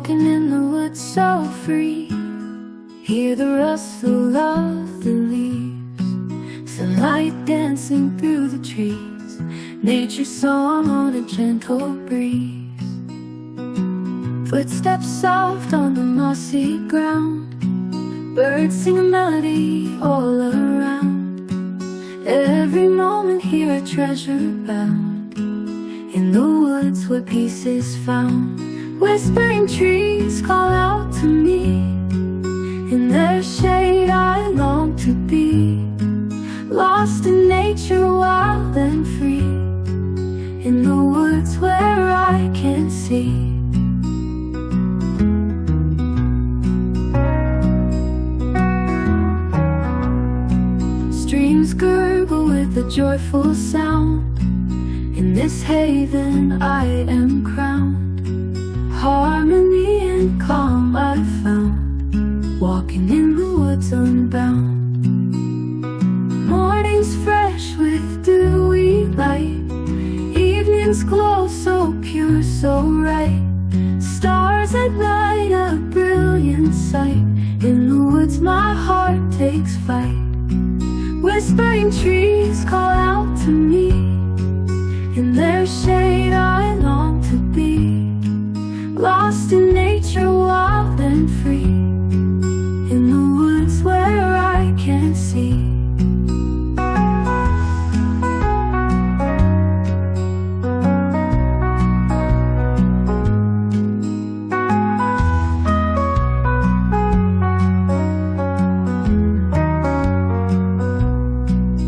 Walking in the woods so free, hear the rustle of the leaves, sunlight dancing through the trees, nature's song on a gentle breeze. Footsteps soft on the mossy ground, birds sing a melody all around. Every moment here a treasure bound, in the woods where peace is found. Whispering trees call out to me, in their shade I long to be. Lost in nature, wild and free, in the woods where I can see. Streams gurgle with a joyful sound, in this haven I am crowned. Harmony and calm I found, walking in the woods unbound. Mornings fresh with dewy light, evenings glow so pure, so right. Stars at night, a brilliant sight, in the woods my heart takes flight. Whispering trees call out to me, in their shade I long to be. Lost in nature, wild and free, in the woods where I can see.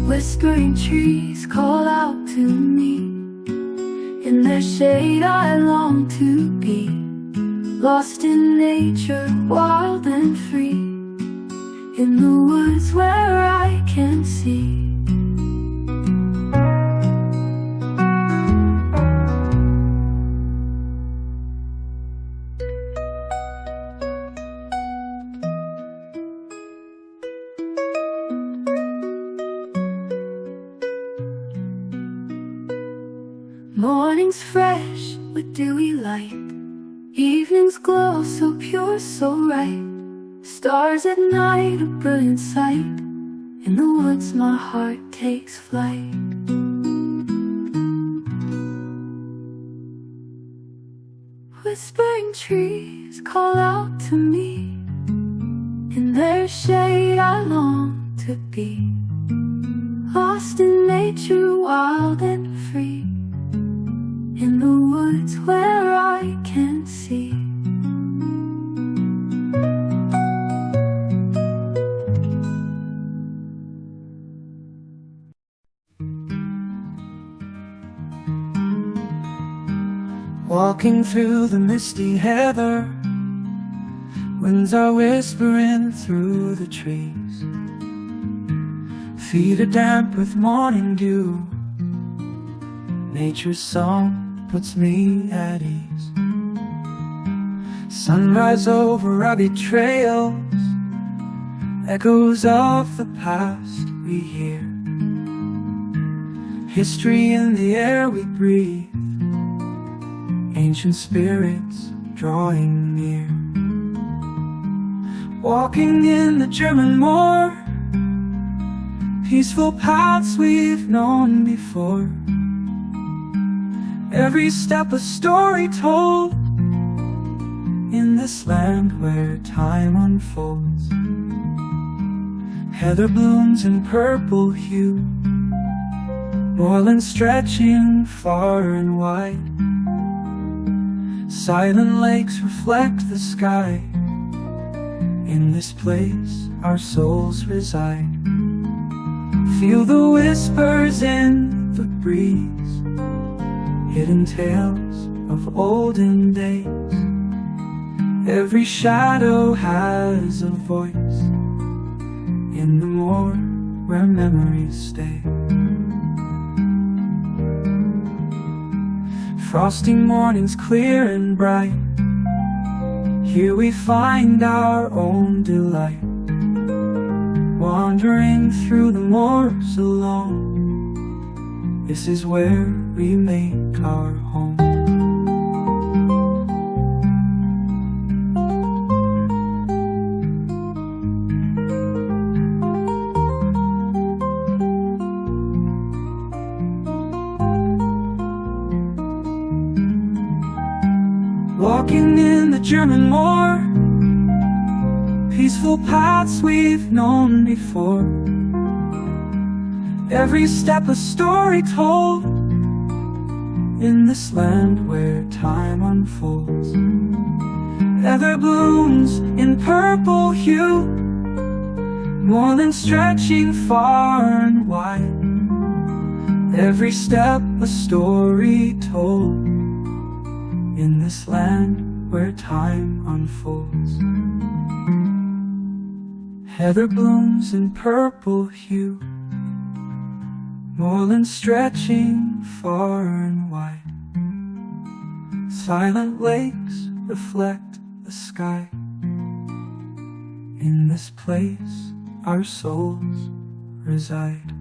Whispering trees call out to me, in their shade I long to be. Lost in nature, wild and free, in the woods where I can see. Mornings fresh with dewy light, evenings glow so pure, so right. Stars at night, a brilliant sight, in the woods my heart takes flight. Whispering trees call out to me, in their shade I long to be. Lost in nature, wild and free, in the woods where I can see. Walking through the misty heather, winds are whispering through the trees. Feet are damp with morning dew, nature's song puts me at ease. Sunrise over rugged trails, echoes of the past we hear. History in the air we breathe, ancient spirits drawing near. Walking in the German moor, peaceful paths we've known before. Every step a story told, in this land where time unfolds. Heather blooms in purple hue, moorland stretching far and wide. Silent lakes reflect the sky, in this place our souls reside. Feel the whispers in the breeze, hidden tales of olden days. Every shadow has a voice, in the moor where memories stay. Frosty mornings clear and bright, here we find our own delight. Wandering through the moors alone, this is where we make our home. walking in the German moor, peaceful paths we've known before. Every step a story told, in this land where time unfolds. Heather blooms in purple hue, moorland stretching far and wide. Every step a story told, in this land where time unfolds. Heather blooms in purple hue, moorland stretching far and wide. Silent lakes reflect the sky. In this place our souls reside.